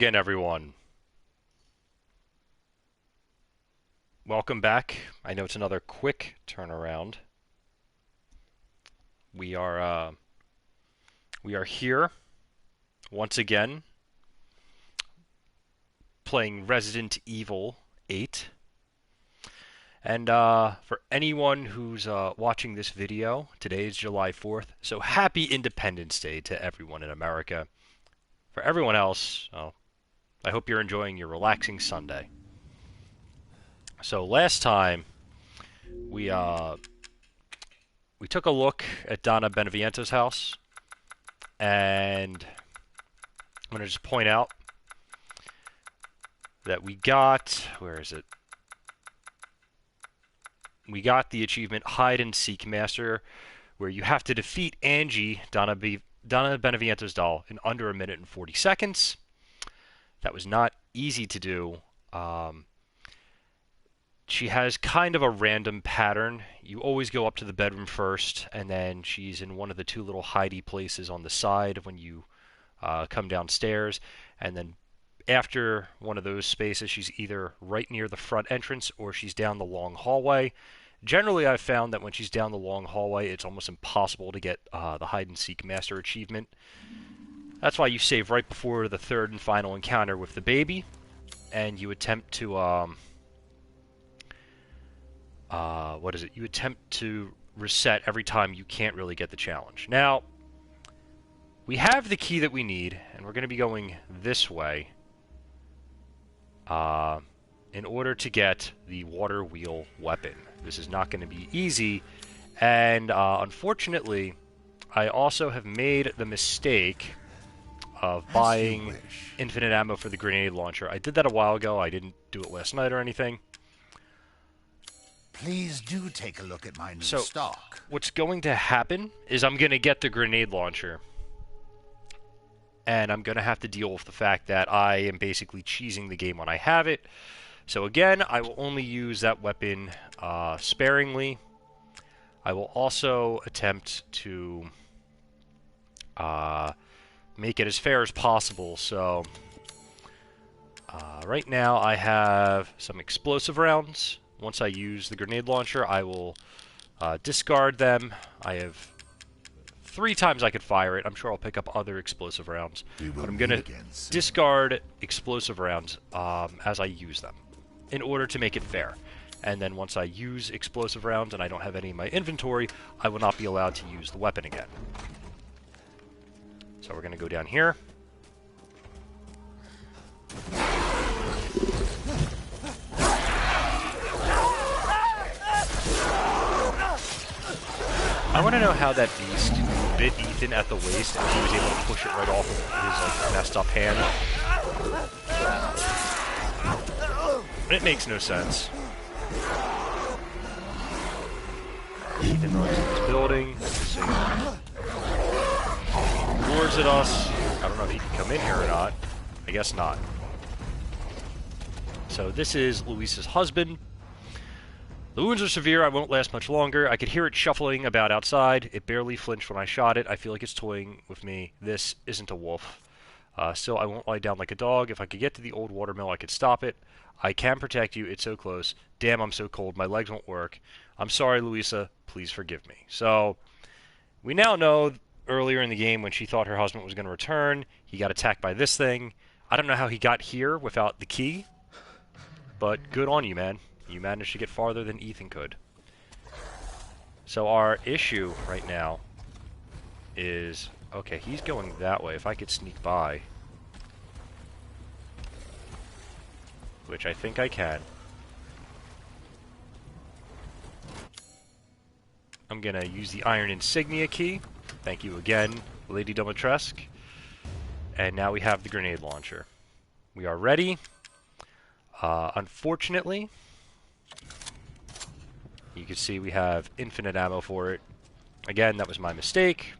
Again, everyone. Welcome back. I know it's another quick turnaround. We are here once again playing Resident Evil 8. And for anyone who's watching this video, today is July 4th, so happy Independence Day to everyone in America. For everyone else, I hope you're enjoying your relaxing Sunday. So last time we took a look at Donna Beneviento's house, and I'm going to just point out that we got, where is it? We got the achievement Hide and Seek Master, where you have to defeat Angie, Donna Beneviento's doll, in under a minute and 40 seconds. That was not easy to do. She has kind of a random pattern. You always go up to the bedroom first, and then she's in one of the two little hidey places on the side when you come downstairs. And then after one of those spaces, she's either right near the front entrance or she's down the long hallway. Generally, I've found that when she's down the long hallway, it's almost impossible to get the Hide and Seek Master achievement. That's why you save right before the third and final encounter with the baby, and you attempt to you attempt to reset every time you can't really get the challenge. Now, we have the key that we need, and we're going to be going this way in order to get the water wheel weapon. This is not going to be easy, and unfortunately, I also have made the mistake of buying infinite ammo for the grenade launcher. I did that a while ago. I didn't do it last night or anything. Please do take a look at my new stock. What's going to happen is I'm going to get the grenade launcher, and I'm going to have to deal with the fact that I am basically cheesing the game when I have it. So again, I will only use that weapon sparingly. I will also attempt to make it as fair as possible. So right now I have some explosive rounds. Once I use the grenade launcher, I will discard them. I have 3 times I could fire it. I'm sure I'll pick up other explosive rounds. But I'm going to discard explosive rounds as I use them in order to make it fair. And then once I use explosive rounds and I don't have any in my inventory, I will not be allowed to use the weapon again. So we're going to go down here. I want to know how that beast bit Ethan at the waist and he was able to push it right off of his messed up hand. It makes no sense. Ethan runs in this building. He roars at us. I don't know if he can come in here or not. I guess not. So this is Luis's husband. The wounds are severe. I won't last much longer. I could hear it shuffling about outside. It barely flinched when I shot it. I feel like it's toying with me. This isn't a wolf. Still, I won't lie down like a dog. If I could get to the old watermill, I could stop it. I can protect you. It's so close. Damn, I'm so cold. My legs won't work. I'm sorry, Luisa. Please forgive me. So, we now know earlier in the game when she thought her husband was going to return, he got attacked by this thing. I don't know how he got here without the key, but good on you, man. You managed to get farther than Ethan could. So our issue right now is... Okay, he's going that way. If I could sneak by... Which I think I can. I'm going to use the Iron Insignia key. Thank you again, Lady Dimitrescu. And now we have the grenade launcher. We are ready. Unfortunately... You can see we have infinite ammo for it. Again, that was my mistake.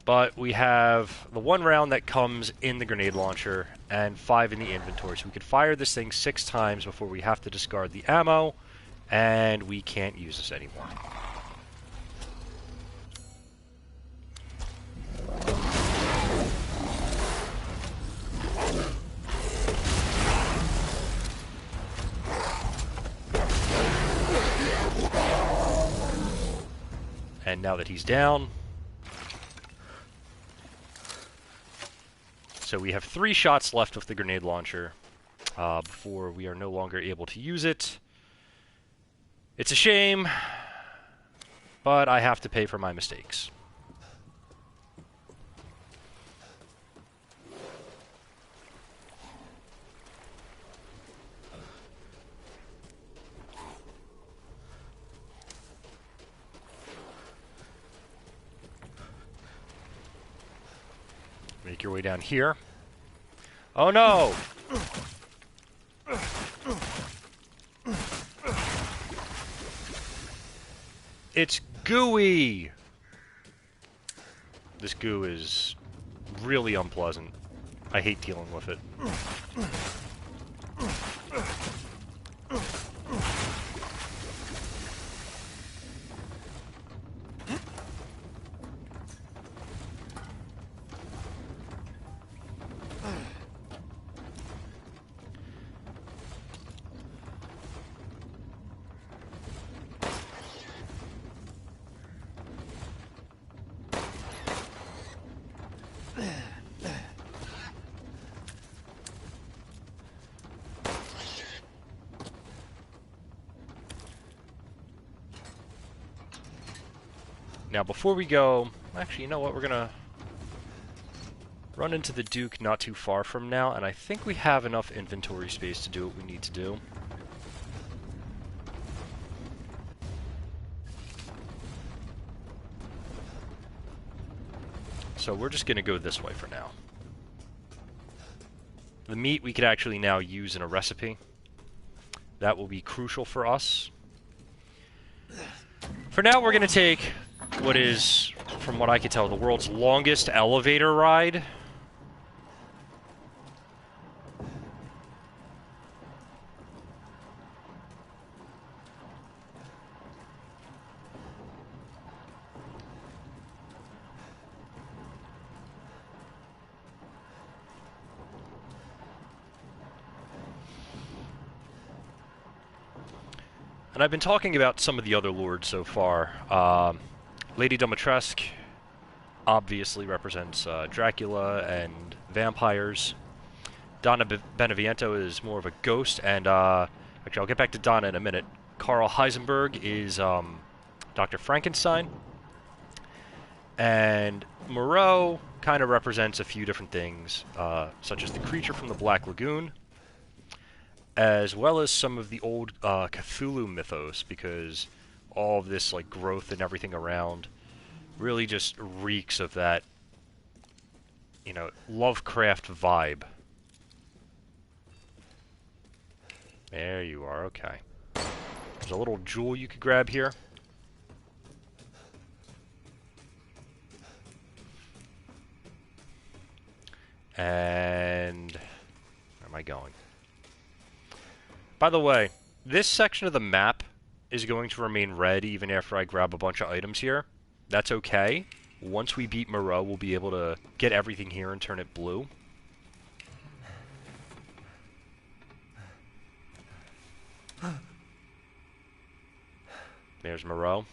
But we have the 1 round that comes in the grenade launcher and 5 in the inventory. So we could fire this thing 6 times before we have to discard the ammo, and we can't use this anymore. now that he's down. So we have 3 shots left with the grenade launcher before we are no longer able to use it. It's a shame, but I have to pay for my mistakes. Make your way down here. Oh no! It's gooey! This goo is really unpleasant. I hate dealing with it. Now, before we go... Actually, you know what? We're gonna run into the Duke not too far from now, and I think we have enough inventory space to do what we need to do. So we're just gonna go this way for now. The meat we could actually now use in a recipe. That will be crucial for us. For now, we're gonna take what is, from what I can tell, the world's longest elevator ride. And I've been talking about some of the other lords so far. Lady Dimitrescu obviously represents Dracula and vampires. Donna Beneviento is more of a ghost, and actually I'll get back to Donna in a minute. Karl Heisenberg is Dr. Frankenstein. And Moreau kind of represents a few different things, such as the creature from the Black Lagoon, as well as some of the old Cthulhu mythos, because all of this like growth and everything around really just reeks of that, you know, Lovecraft vibe. There you are, okay. There's a little jewel you could grab here. And where am I going? By the way, this section of the map is going to remain red even after I grab a bunch of items here. That's okay. Once we beat Moreau, we'll be able to get everything here and turn it blue. There's Moreau.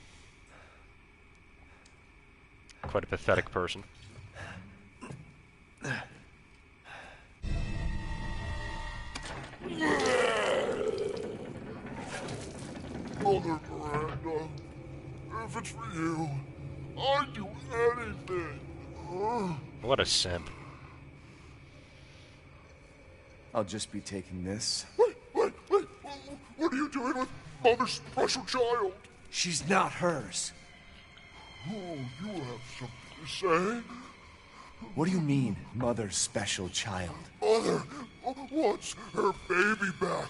Quite a pathetic person. Mother Miranda, if it's for you, I'd do anything. What a simp. I'll just be taking this. Wait. What are you doing with Mother's special child? She's not hers. Oh, you have something to say? What do you mean, Mother's special child? Mother wants her baby back.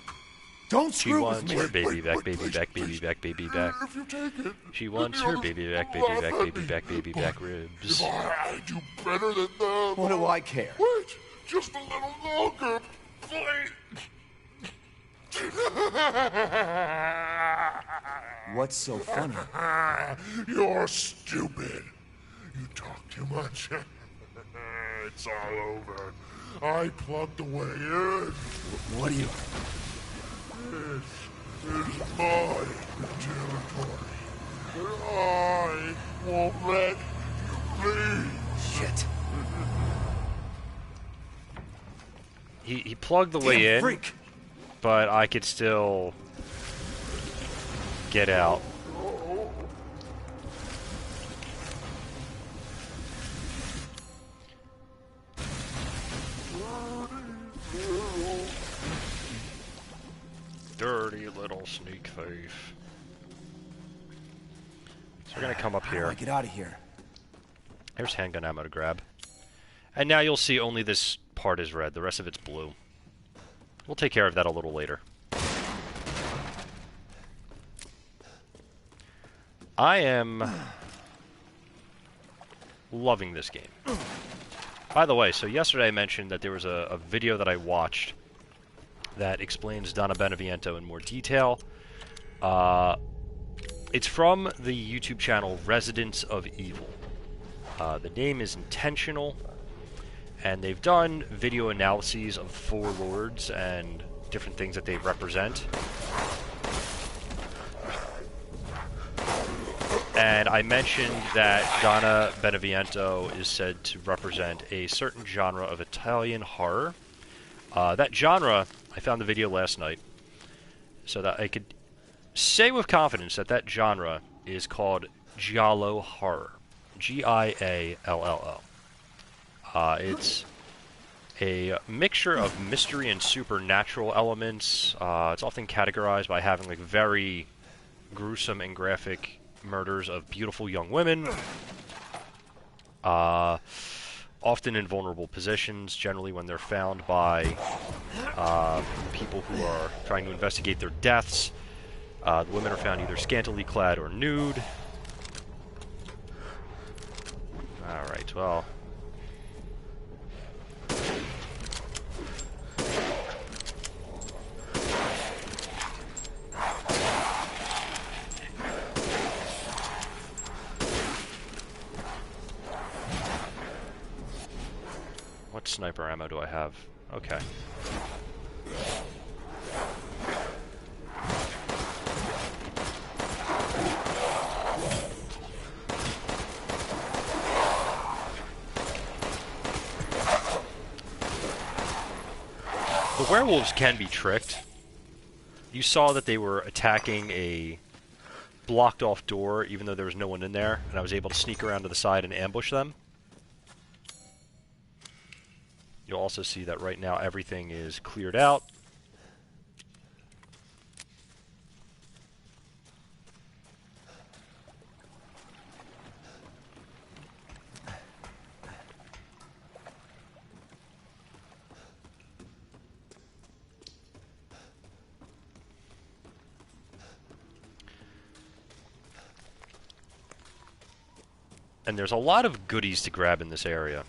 Don't She screw wants with me. her baby back, Wait, baby please, back, baby please. back, baby back. If you take it, She wants the her others baby back, will baby laugh back, at baby me. back, baby But back ribs. If I do better than them... What do I care? Wait, just a little longer, please. What's so funny? You're stupid. You talk too much. It's all over. I plugged the way in. What do you... This is my territory. but I won't let you leave. Shit. He plugged the way Damn in, freak. but I could still get out. Dirty little sneak thief. So we're gonna come up How do here. I get out of here? There's handgun ammo to grab. And now you'll see only this part is red, the rest of it's blue. We'll take care of that a little later. I am loving this game. By the way, so yesterday I mentioned that there was a video that I watched that explains Donna Beneviento in more detail. It's from the YouTube channel Residents of Evil. The name is intentional, and they've done video analyses of four lords and different things that they represent. And I mentioned that Donna Beneviento is said to represent a certain genre of Italian horror. That genre, I found the video last night, so that I could say with confidence that that genre is called Giallo horror. Giallo. It's a mixture of mystery and supernatural elements. It's often categorized by having like very gruesome and graphic murders of beautiful young women, often in vulnerable positions, generally when they're found by people who are trying to investigate their deaths. The women are found either scantily clad or nude. Alright, well... What sniper ammo do I have? Okay. The werewolves can be tricked. You saw that they were attacking a blocked off door even though there was no one in there, and I was able to sneak around to the side and ambush them. You'll also see that right now everything is cleared out. And there's a lot of goodies to grab in this area.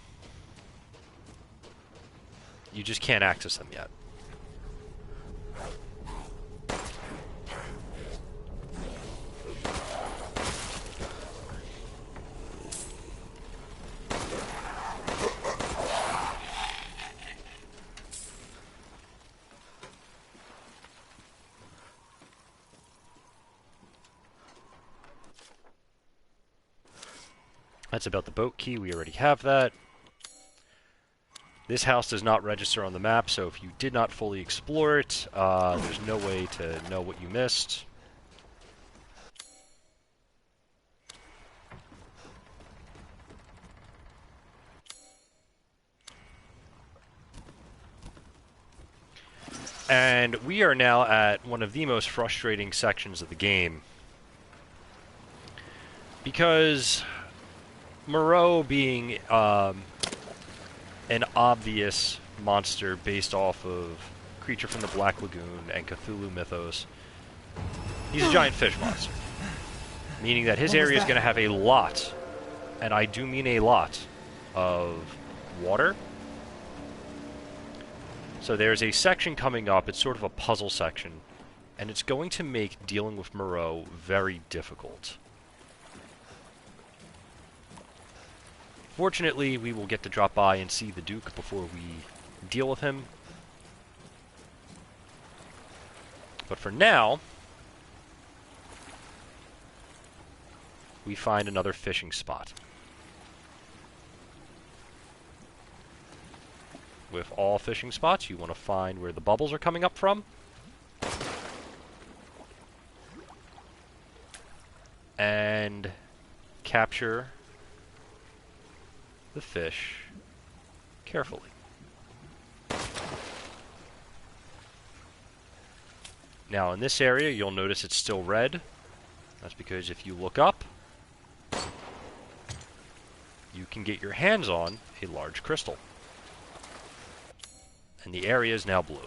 You just can't access them yet. That's about the boat key. We already have that. This house does not register on the map, so if you did not fully explore it, there's no way to know what you missed. And we are now at one of the most frustrating sections of the game. Because Moreau being an obvious monster based off of Creature from the Black Lagoon and Cthulhu mythos, he's a giant fish monster. Meaning that his area is going to have a lot, and I do mean a lot, of water. So there's a section coming up, it's sort of a puzzle section, and it's going to make dealing with Moreau very difficult. Fortunately, we will get to drop by and see the Duke before we deal with him. But for now, we find another fishing spot. With all fishing spots, you want to find where the bubbles are coming up from. And capture the fish carefully. Now in this area, you'll notice it's still red. That's because if you look up, you can get your hands on a large crystal. And the area is now blue.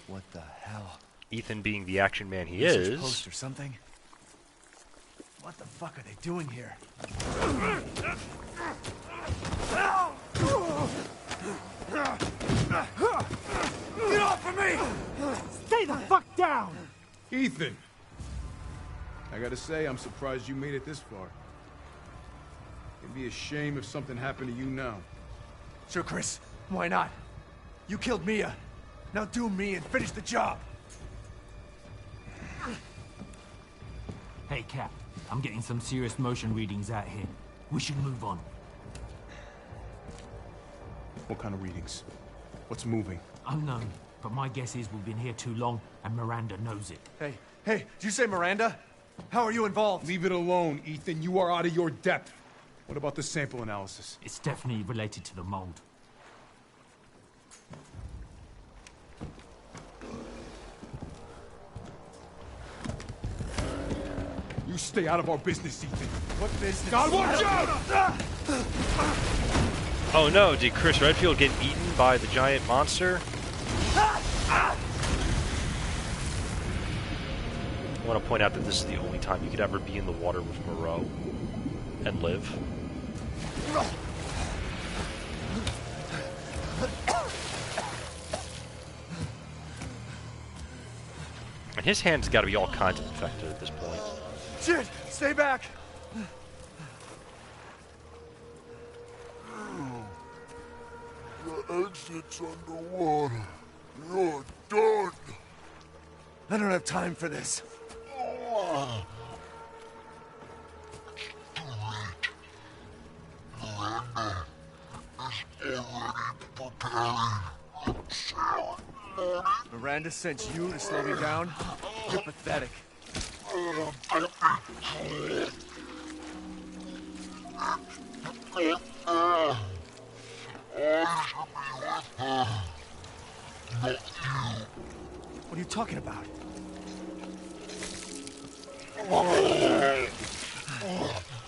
What the hell? Ethan, being the action man he Research is, post or something? What the fuck are they doing here? Get off of me! Stay the fuck down! Ethan! I gotta say, I'm surprised you made it this far. It'd be a shame if something happened to you now. Sure, Chris. Why not? You killed Mia. Now do me and finish the job. Hey, Cap. I'm getting some serious motion readings out here. We should move on. What kind of readings? What's moving? Unknown, but my guess is we've been here too long, and Miranda knows it. Hey, did you say Miranda? How are you involved? Leave it alone, Ethan. You are out of your depth. What about the sample analysis? It's definitely related to the mold. You stay out of our business, Ethan. What business? God, watch out! oh no, did Chris Redfield get eaten by the giant monster? I want to point out that this is the only time you could ever be in the water with Moreau and live. And his hand's got to be all kinds of infected at this point. Shit! Stay back! The exit's underwater. You're done. I don't have time for this. Miranda sent you to slow me down? You're pathetic. What are you talking about?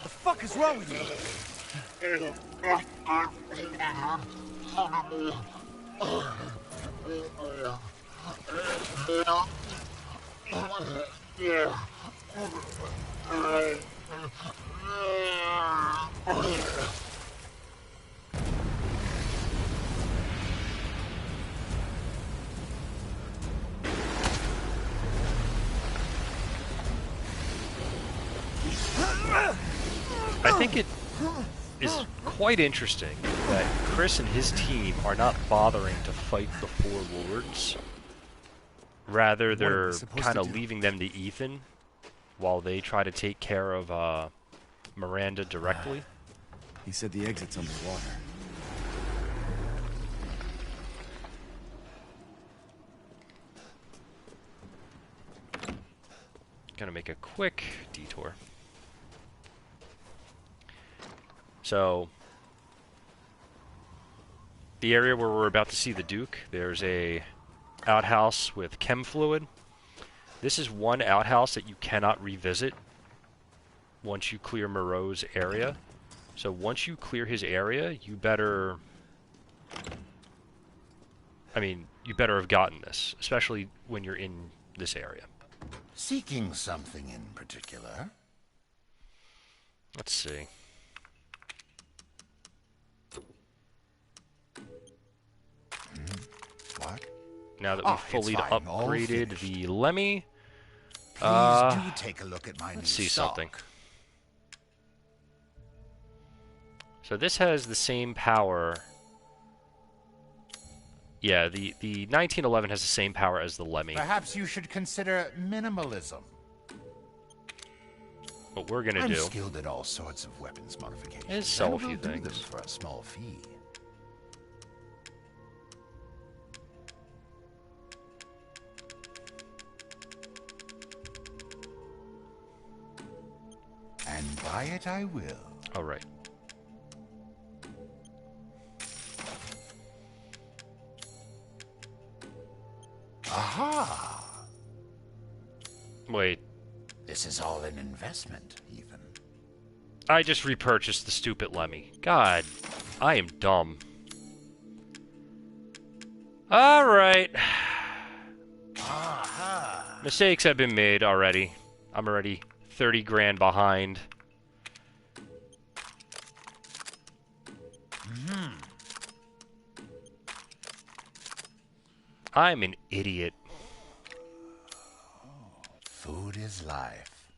The fuck is wrong with you? I think it is quite interesting that Chris and his team are not bothering to fight the four lords. Rather, they're kind of leaving them to Ethan while they try to take care of Miranda directly. He said the exit's underwater. Gonna make a quick detour. So, the area where we're about to see the Duke, there's a outhouse with chem fluid. This is one outhouse that you cannot revisit once you clear Moreau's area. So once you clear his area, you better... you better have gotten this, especially when you're in this area. Seeking something in particular? Let's see. What? Now that we've Oh, fully it's fine. All upgraded finished. the Lemmy, Please do take a look at my new let's see stock. something. So this has the same power. Yeah, the 1911 has the same power as the Lemmy. Perhaps you should consider minimalism. What we're gonna I'm do skilled at all sorts of weapons modifications. is sell a and few will do them things. for a small fee. And buy it I will. All right. Aha! Wait. This is all an investment, even. I just repurchased the stupid Lemmy. God, I am dumb. Alright. Aha! Mistakes have been made already. I'm already 30 grand behind. I'm an idiot. Food is life.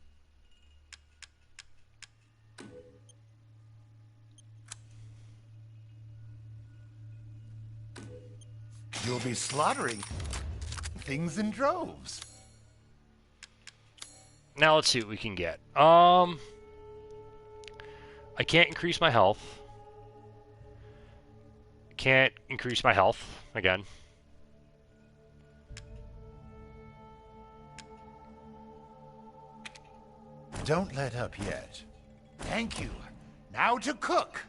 You'll be slaughtering things in droves. Now let's see what we can get. I can't increase my health. Can't increase my health again. Don't let up yet. Thank you. Now to cook.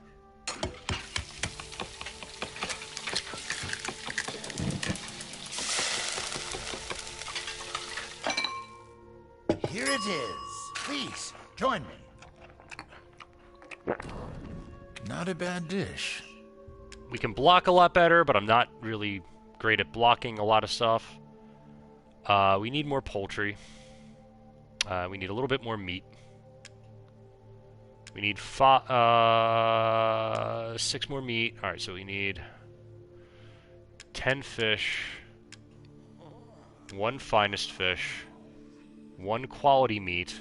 Here it is. Please, join me. Not a bad dish. We can block a lot better, but I'm not really great at blocking a lot of stuff. We need more poultry. We need a little bit more meat. We need 6 more meat. Alright, so we need 10 fish, 1 finest fish, 1 quality meat,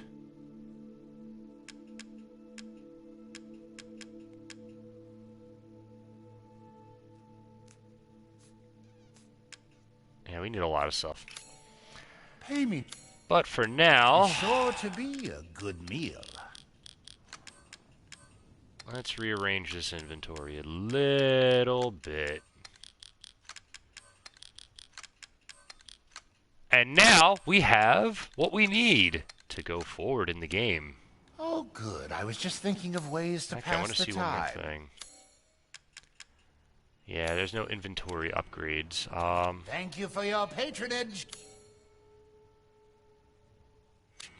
yeah, we need a lot of stuff. Pay me. But for now, It's sure to be a good meal. let's rearrange this inventory a little bit. And now we have what we need to go forward in the game. Oh, good. I was just thinking of ways to Actually, I want pass to the see one more time. thing. Yeah, there's no inventory upgrades. Thank you for your patronage.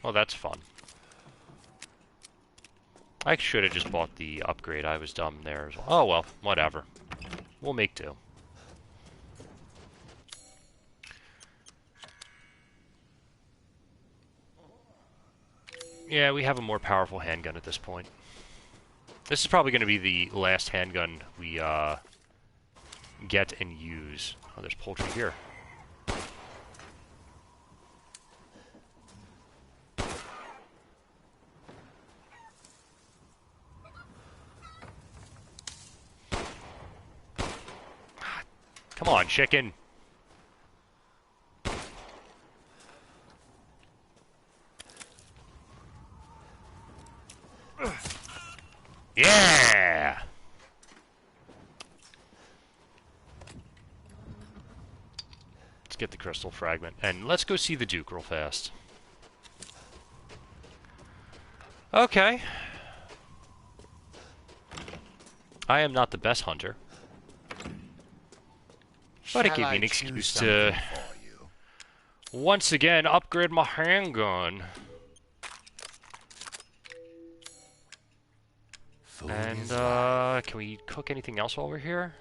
Well, that's fun. I should have just bought the upgrade. I was dumb there as well. Oh, well, whatever. We'll make do. Yeah, we have a more powerful handgun at this point. This is probably going to be the last handgun we get and use. Oh, there's poultry here. Come on, chicken. Yeah! Let's get the crystal fragment. And let's go see the Duke real fast. Okay. I am not the best hunter. But it Shall gave me I an choose excuse something to for you? once again upgrade my handgun. Food And is life. can we cook anything else while we're here?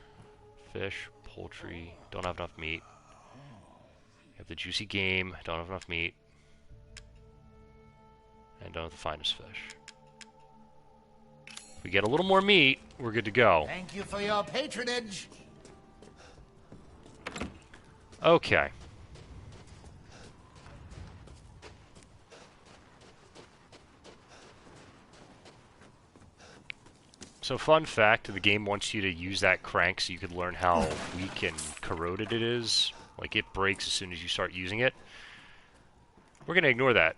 Fish, poultry, don't have enough meat. We have the juicy game, don't have enough meat. And don't have the finest fish. If we get a little more meat, we're good to go. Thank you for your patronage. Okay. So fun fact, the game wants you to use that crank so you could learn how weak and corroded it is. Like, it breaks as soon as you start using it. We're going to ignore that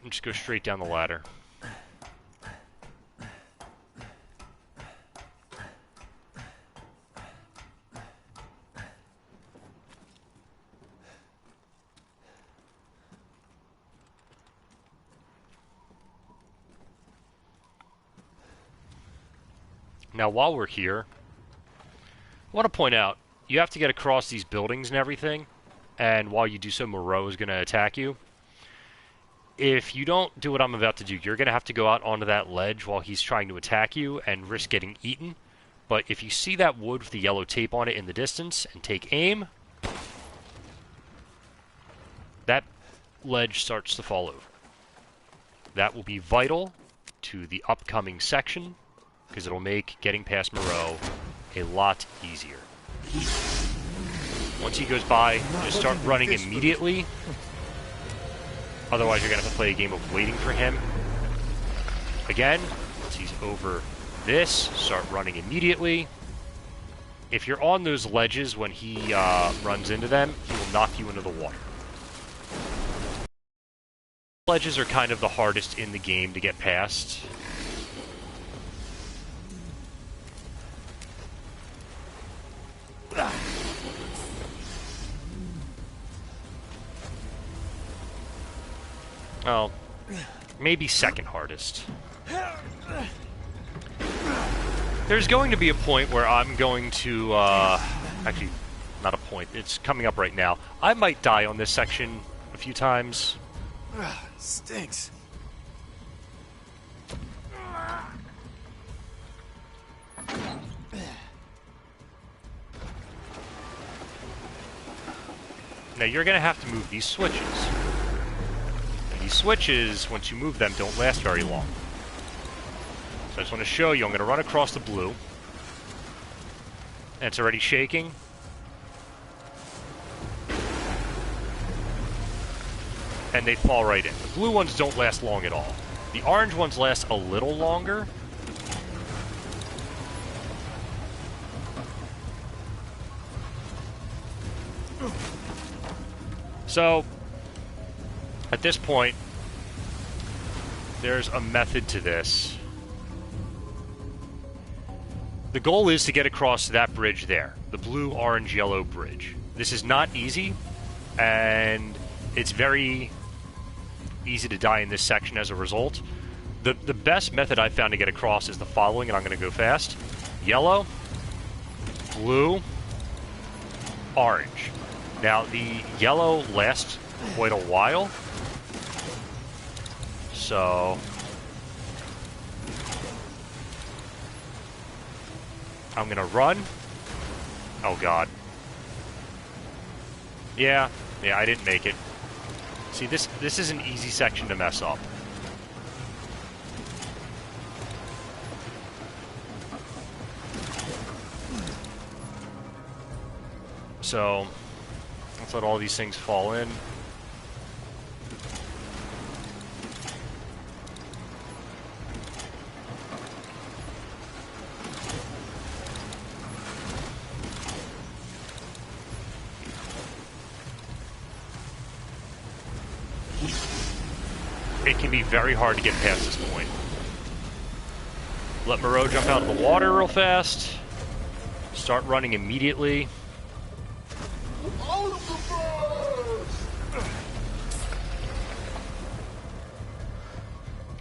and just go straight down the ladder. Now, while we're here, I want to point out, you have to get across these buildings and everything, and while you do so, Moreau is going to attack you. If you don't do what I'm about to do, you're going to have to go out onto that ledge while he's trying to attack you and risk getting eaten. But if you see that wood with the yellow tape on it in the distance and take aim, that ledge starts to fall over. That will be vital to the upcoming section, because it'll make getting past Moreau a lot easier. Once he goes by, just start running immediately. Otherwise, you're going to have to play a game of waiting for him. Again, once he's over this, start running immediately. If you're on those ledges when he runs into them, he will knock you into the water. Ledges are kind of the hardest in the game to get past. Well, maybe second hardest. There's going to be a point where I'm going to, actually, not a point, it's coming up right now. I might die on this section a few times. Stinks. Now you're going to have to move these switches. And these switches, once you move them, don't last very long. So I just want to show you, I'm going to run across the blue. And it's already shaking. And they fall right in. The blue ones don't last long at all. The orange ones last a little longer. So, at this point, there's a method to this. The goal is to get across that bridge there, the blue, orange, yellow bridge. This is not easy, and it's very easy to die in this section as a result. The best method I've found to get across is the following, and I'm going to go fast. Yellow, blue, orange. Now, the yellow lasts quite a while, so I'm going to run. Oh, God. Yeah, I didn't make it. See, this is an easy section to mess up. So, let's let all these things fall in. It can be very hard to get past this point. Let Moreau jump out of the water real fast. Start running immediately.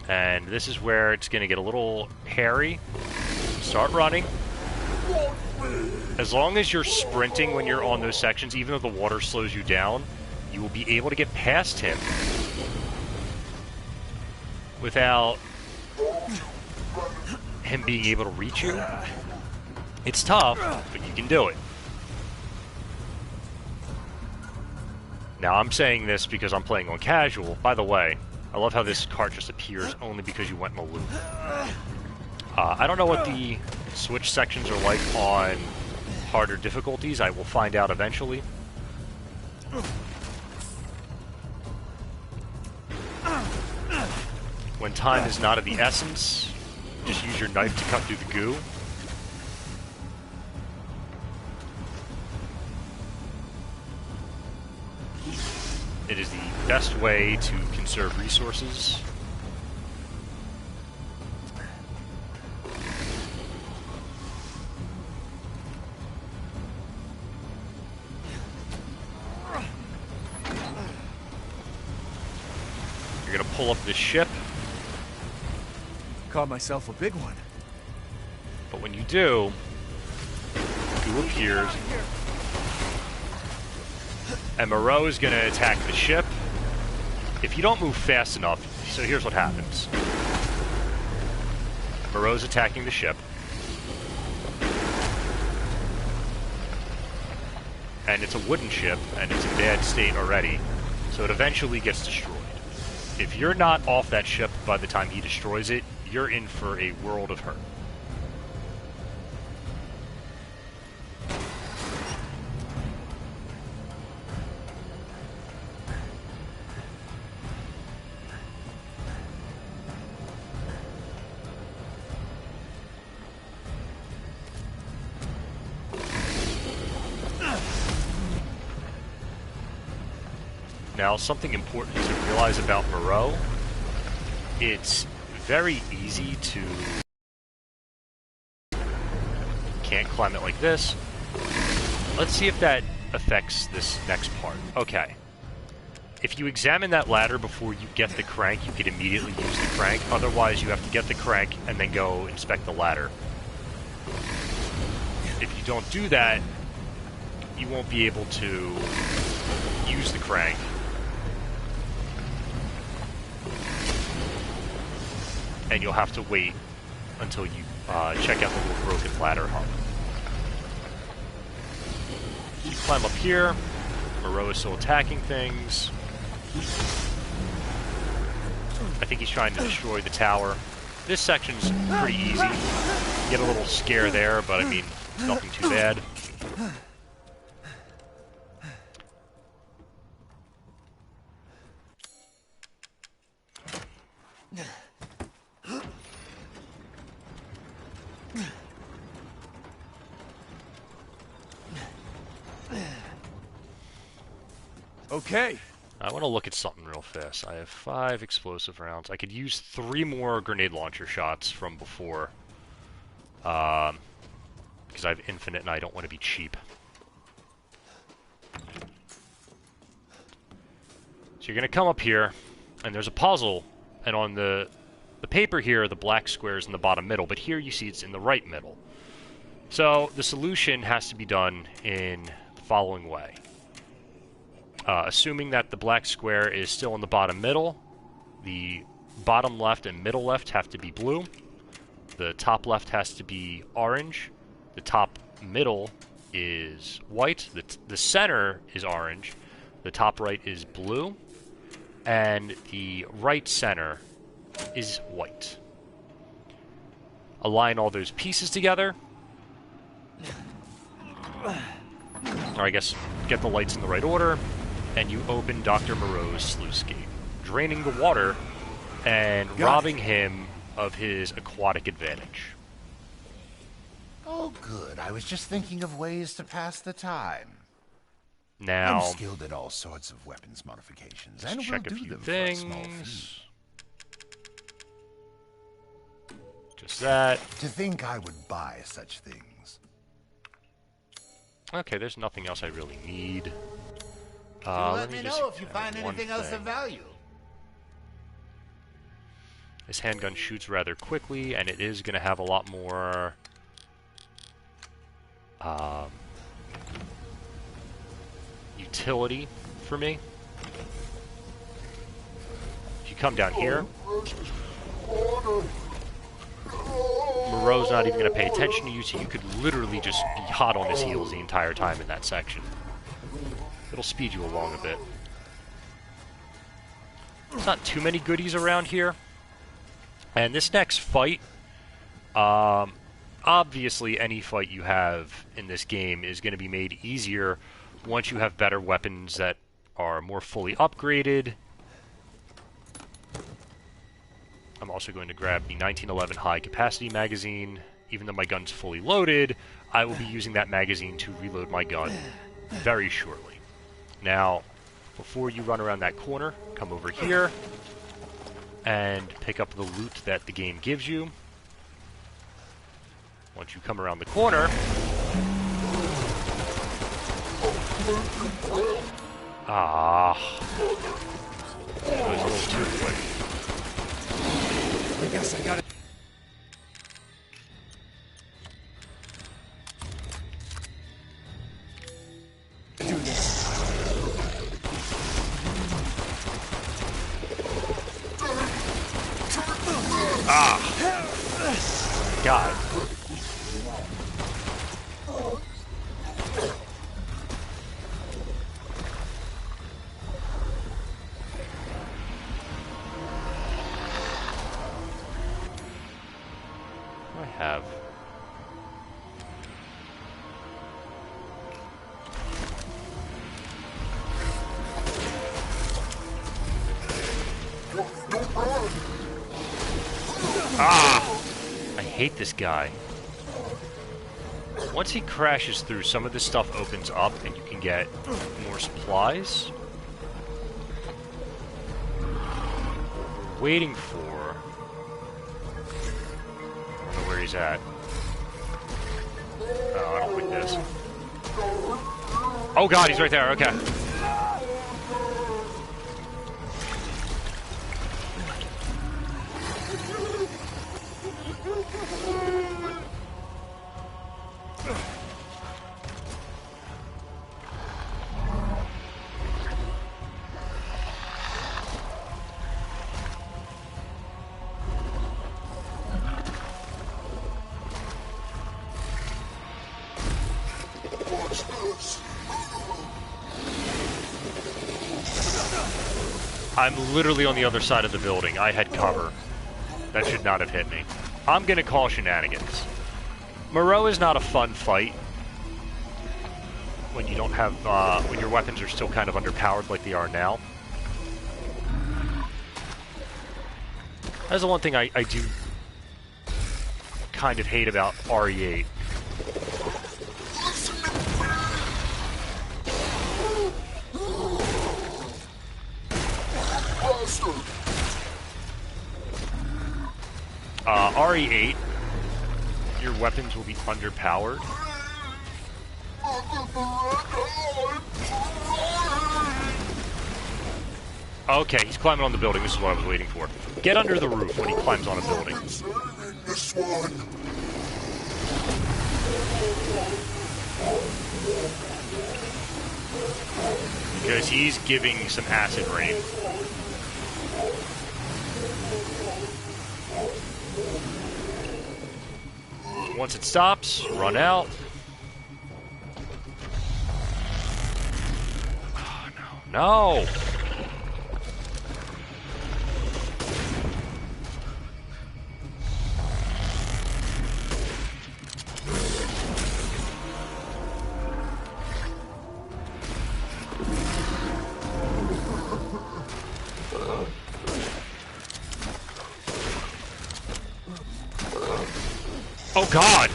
And this is where it's going to get a little hairy. Start running. As long as you're sprinting when you're on those sections, even though the water slows you down, you will be able to get past him without him being able to reach you. It's tough, but you can do it. Now, I'm saying this because I'm playing on casual. By the way, I love how this cart just appears only because you went in a loop. I don't know what the switch sections are like on harder difficulties. I will find out eventually. When time is not of the essence, just use your knife to cut through the goo. It is the best way to conserve resources. You're gonna pull up this ship, Caught myself a big one. but when you do, goo appears, and Moreau is gonna attack the ship. If you don't move fast enough, so here's what happens. Moreau's attacking the ship. And it's a wooden ship, and it's in bad state already, so it eventually gets destroyed. If you're not off that ship by the time he destroys it, you're in for a world of hurt. Now, something important to realize about Moreau, it's very easy to... Can't climb it like this. Let's see if that affects this next part. Okay. If you examine that ladder before you get the crank, you can immediately use the crank. Otherwise, you have to get the crank and then go inspect the ladder. If you don't do that, you won't be able to use the crank. And you'll have to wait until you check out the little broken ladder hub. Climb up here. Moreau is still attacking things. I think he's trying to destroy the tower. This section's pretty easy. You get a little scare there, but I mean, it's nothing too bad. Okay. I want to look at something real fast. I have 5 explosive rounds. I could use 3 more grenade launcher shots from before. Because I have infinite and I don't want to be cheap. So you're going to come up here, and there's a puzzle, and on the paper here, the black square is in the bottom middle, but here you see it's in the right middle. So the solution has to be done in the following way. Assuming that the black square is still in the bottom middle, the bottom left and middle left have to be blue. The top left has to be orange. The top middle is white. The center is orange. The top right is blue. And the right center is white. Align all those pieces together. Or I guess get the lights in the right order. And you open Dr. Moreau's sluice gate, draining the water and robbing him of his aquatic advantage. Oh, good. I was just thinking of ways to pass the time. Now, I'm skilled at all sorts of weapons modifications, and let's will check a do few them for a small fee. things. Just that. To think I would buy such things. Okay, there's nothing else I really need. Let me know if you find anything else of value. This handgun shoots rather quickly, and it is going to have a lot more utility for me. If you come down here, Moreau's not even going to pay attention to you, so you could literally just be hot on his heels the entire time in that section. It'll speed you along a bit. There's not too many goodies around here. And this next fight, obviously any fight you have in this game is going to be made easier once you have better weapons that are more fully upgraded. I'm also going to grab the 1911 high-capacity magazine. Even though my gun's fully loaded, I will be using that magazine to reload my gun very shortly. Now, before you run around that corner, come over here and pick up the loot that the game gives you. Once you come around the corner... Ah. That was a little too quick. I guess I got it. Do this. Ah. God. Have. Ah! I hate this guy. Once he crashes through, some of this stuff opens up and you can get more supplies. What we're waiting for... where he's at. Oh, I don't like this. Oh god, he's right there, okay. I'm literally on the other side of the building. I had cover. That should not have hit me. I'm gonna call shenanigans. Moreau is not a fun fight when you don't have, when your weapons are still kind of underpowered like they are now. That's the one thing I do kind of hate about RE8. RE8, your weapons will be underpowered. Okay, he's climbing on the building. This is what I was waiting for. Get under the roof when he climbs on a building. Because he's giving some acid rain. Once it stops, run out. Oh, no. No! Oh, God!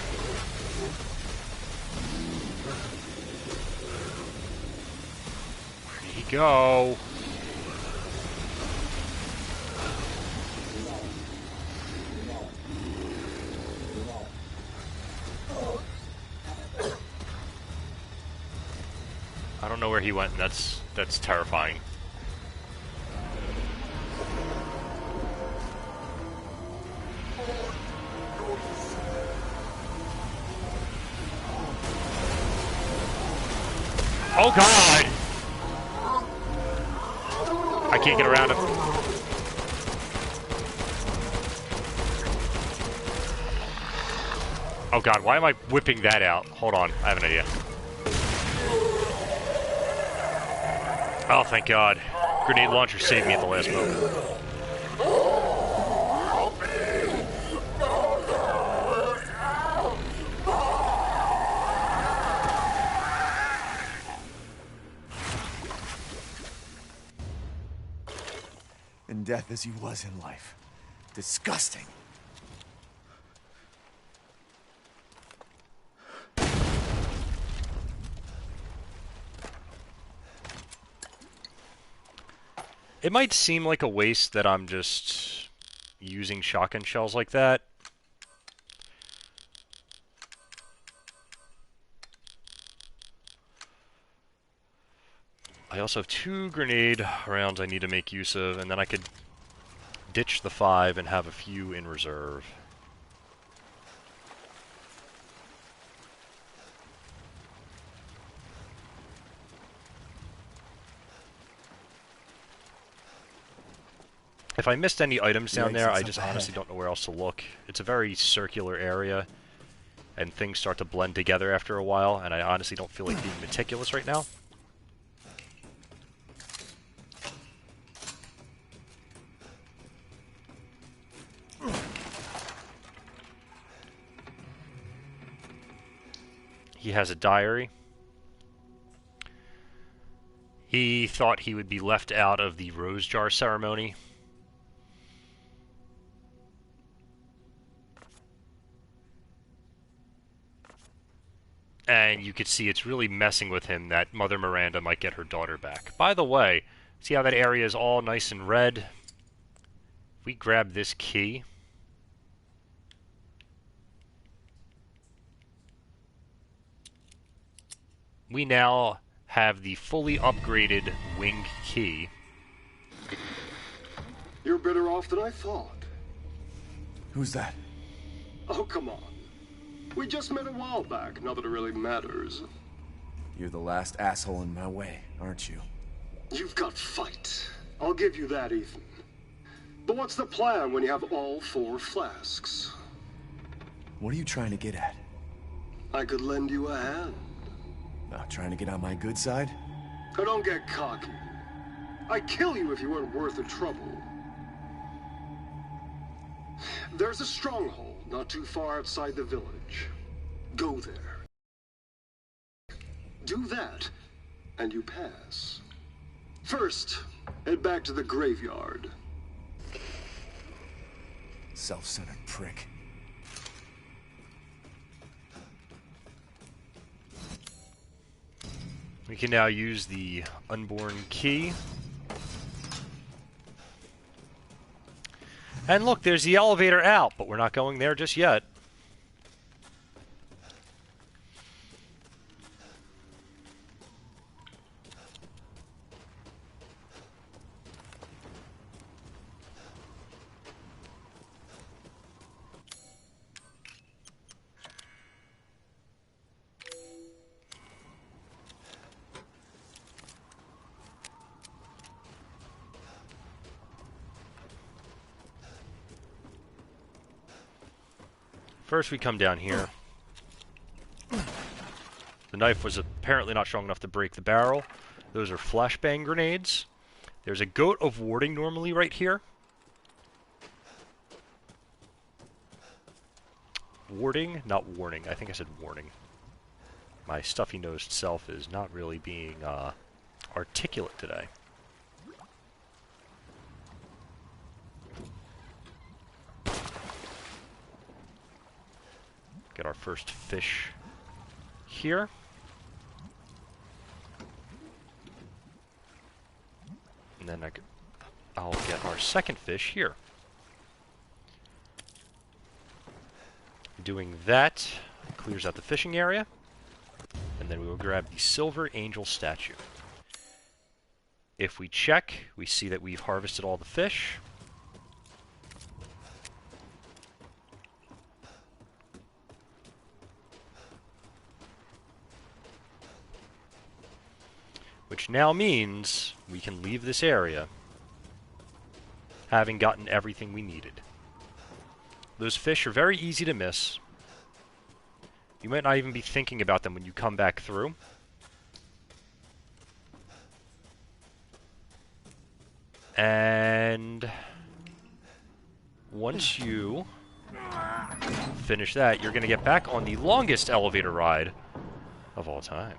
Where did he go? I don't know where he went, and that's terrifying. Oh, God! I can't get around him. Oh, God, why am I whipping that out? Hold on, I have an idea. Oh, thank God. Grenade launcher saved me at the last moment. In death as he was in life. Disgusting. It might seem like a waste that I'm just using shotgun shells like that. I also have 2 grenade rounds I need to make use of, and then I could ditch the 5 and have a few in reserve. If I missed any items down there, I just honestly don't know where else to look. It's a very circular area, and things start to blend together after a while, and I honestly don't feel like being meticulous right now. He has a diary. He thought he would be left out of the rose jar ceremony. And you could see it's really messing with him that Mother Miranda might get her daughter back. By the way, see how that area is all nice and red? If we grab this key, we now have the fully upgraded wing key. You're better off than I thought. Who's that? Oh, come on. We just met a while back, not that it really matters. You're the last asshole in my way, aren't you? You've got fight. I'll give you that, Ethan. But what's the plan when you have all 4 flasks? What are you trying to get at? I could lend you a hand. Not trying to get on my good side? Oh, don't get cocky. I'd kill you if you weren't worth the trouble. There's a stronghold not too far outside the village. Go there. Do that, and you pass. First, head back to the graveyard. Self-centered prick. We can now use the unborn key. And look, there's the elevator out, but we're not going there just yet. First we come down here. The knife was apparently not strong enough to break the barrel. Those are flashbang grenades. There's a goat of warding normally right here. Warding? Not warning. I think I said warning. My stuffy-nosed self is not really being articulate today. Get our first fish here. And then I'll get our second fish here. Doing that clears out the fishing area. And then we will grab the silver angel statue. If we check, we see that we've harvested all the fish. Which now means we can leave this area having gotten everything we needed. Those fish are very easy to miss. You might not even be thinking about them when you come back through. And once you finish that, you're going to get back on the longest elevator ride of all time.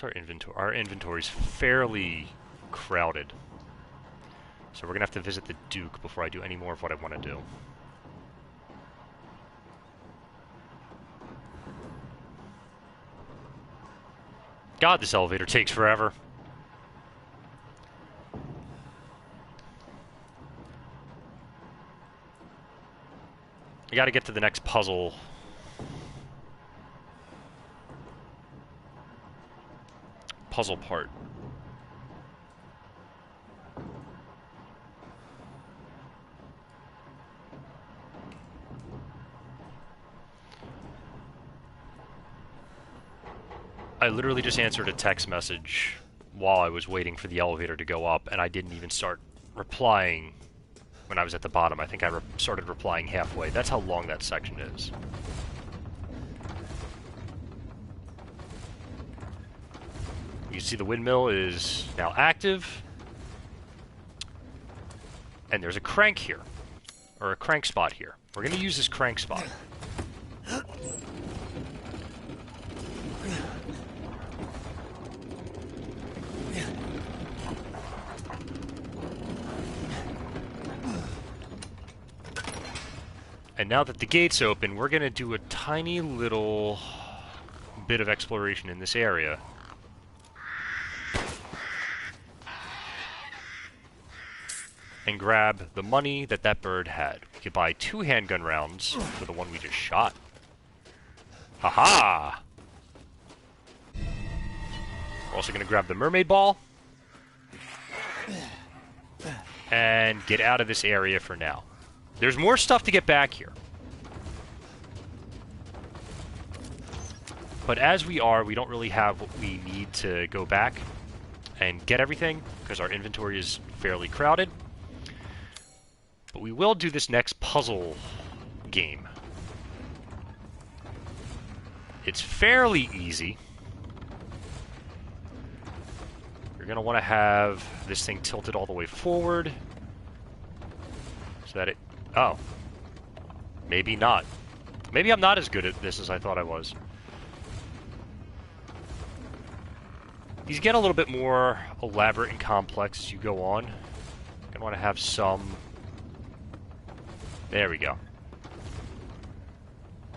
What's our inventory? Our inventory's fairly crowded. So we're gonna have to visit the Duke before I do any more of what I want to do. God, this elevator takes forever. I gotta get to the next puzzle. Puzzle part. I literally just answered a text message while I was waiting for the elevator to go up, and I didn't even start replying when I was at the bottom. I think I started replying halfway. That's how long that section is. You see the windmill is now active, and there's a crank here, or a crank spot here. We're going to use this crank spot. And now that the gate's open, we're going to do a tiny little bit of exploration in this area. And grab the money that that bird had. We could buy 2 handgun rounds for the one we just shot. Haha! We're also going to grab the mermaid ball. And get out of this area for now. There's more stuff to get back here. But as we are, we don't really have what we need to go back and get everything, because our inventory is fairly crowded. But we will do this next puzzle game. It's fairly easy. You're going to want to have this thing tilted all the way forward so that it... Oh. Maybe not. Maybe I'm not as good at this as I thought I was. These get a little bit more elaborate and complex as you go on. You're going to want to have some... There we go.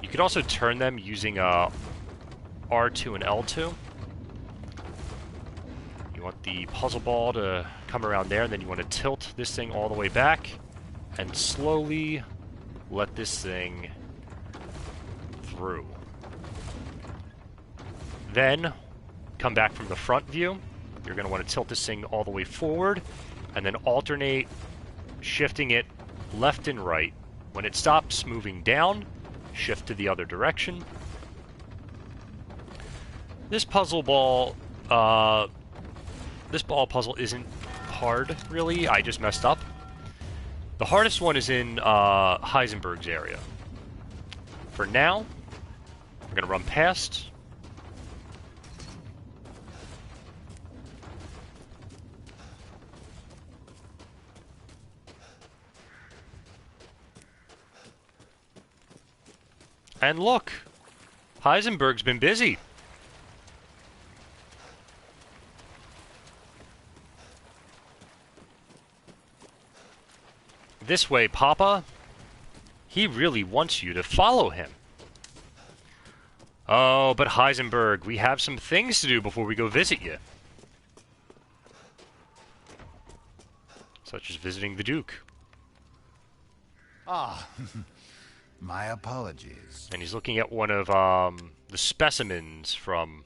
You could also turn them using R2 and L2. You want the puzzle ball to come around there, and then you want to tilt this thing all the way back and slowly let this thing through. Then come back from the front view. You're going to want to tilt this thing all the way forward and then alternate shifting it left and right. When it stops moving down, shift to the other direction. This puzzle ball, this ball puzzle isn't hard, really. I just messed up. The hardest one is in Heisenberg's area. For now, we're going to run past. And look, Heisenberg's been busy. This way, Papa. He really wants you to follow him. Oh, but Heisenberg, we have some things to do before we go visit you. Such as visiting the Duke. Ah, my apologies. And he's looking at one of the specimens from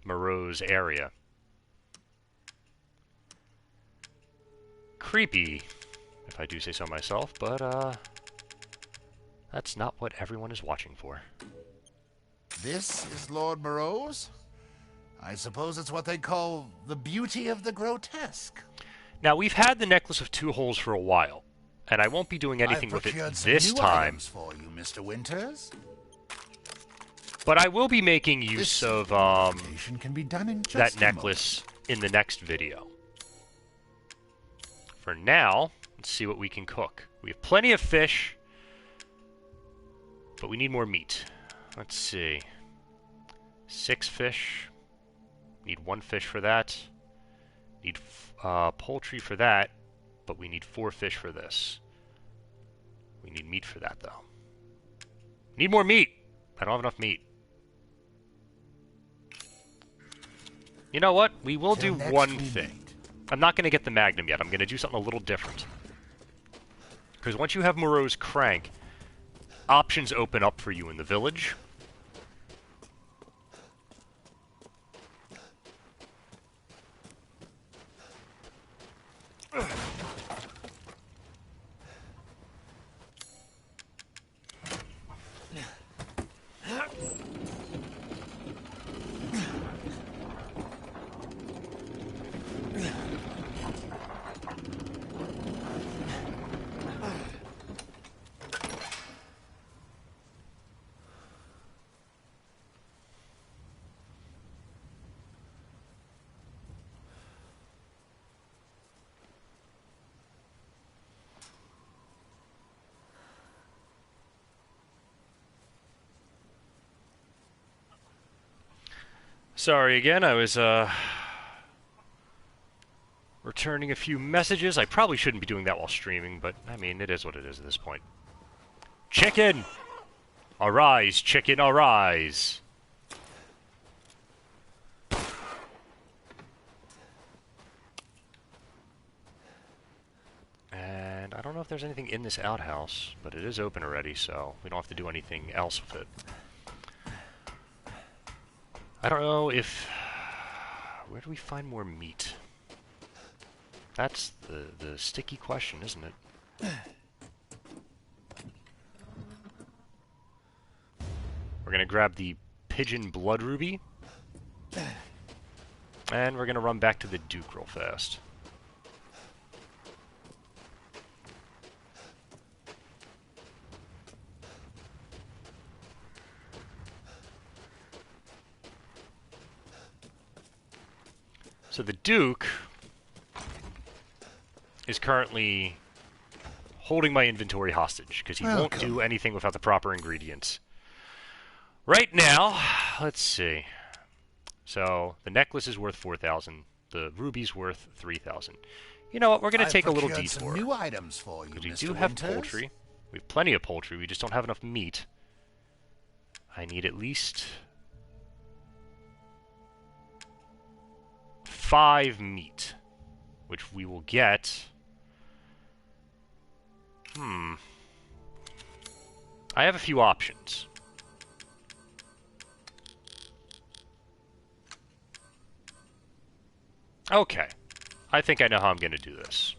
Moreau's area. Creepy, if I do say so myself, but that's not what everyone is watching for. This is Lord Moreau's? I suppose it's what they call the beauty of the grotesque. Now, we've had the Necklace of Two Holes for a while, and I won't be doing anything with it this time. For you, Mr. Winters. But I will be making use of Can be done in just that necklace in the next video. For now, let's see what we can cook. We have plenty of fish, but we need more meat. Let's see. 6 fish. Need 1 fish for that. Need poultry for that, but we need 4 fish for this. We need meat for that, though. Need more meat! I don't have enough meat. You know what? We will do one thing. I'm not going to get the Magnum yet. I'm going to do something a little different. Because once you have Moreau's crank, options open up for you in the village. Sorry again, I was, returning a few messages. I probably shouldn't be doing that while streaming, but, I mean, it is what it is at this point. Chicken! Arise, chicken, arise! And I don't know if there's anything in this outhouse, but it is open already, so we don't have to do anything else with it. I don't know if... Where do we find more meat? That's the sticky question, isn't it? We're gonna grab the pigeon blood ruby. And we're gonna run back to the Duke real fast. So the Duke is currently holding my inventory hostage, because he won't do anything without the proper ingredients. Right now, let's see. So, the necklace is worth 4,000. The ruby's worth 3,000. You know what, we're going to take a little detour. Some new items for you, Because we Mr. do have Winters. poultry. We have plenty of poultry, we just don't have enough meat. I need at least 5 meat, which we will get. I have a few options. Okay. I think I know how I'm going to do this.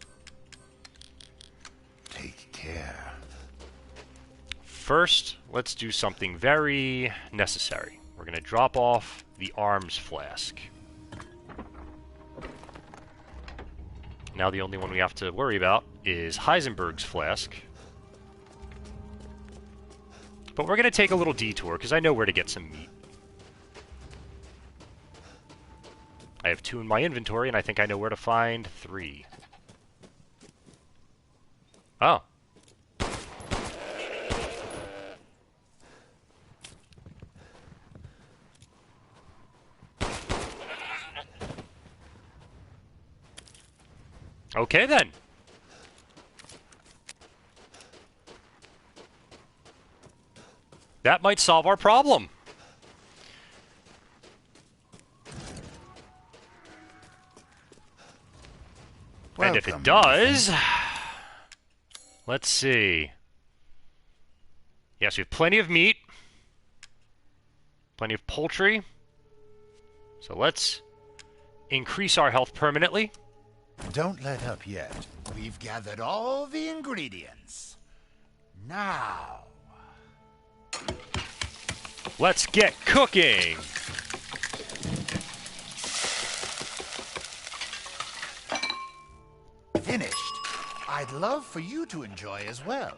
Take care. First, let's do something very necessary. We're going to drop off the arms flask. Now the only one we have to worry about is Heisenberg's flask. But we're going to take a little detour, because I know where to get some meat. I have 2 in my inventory, and I think I know where to find 3. Oh. Okay, then. That might solve our problem. And if it does, let's see. Yes, we have plenty of meat, plenty of poultry. So let's increase our health permanently. Don't let up yet. We've gathered all the ingredients. Now... let's get cooking! Finished. I'd love for you to enjoy as well.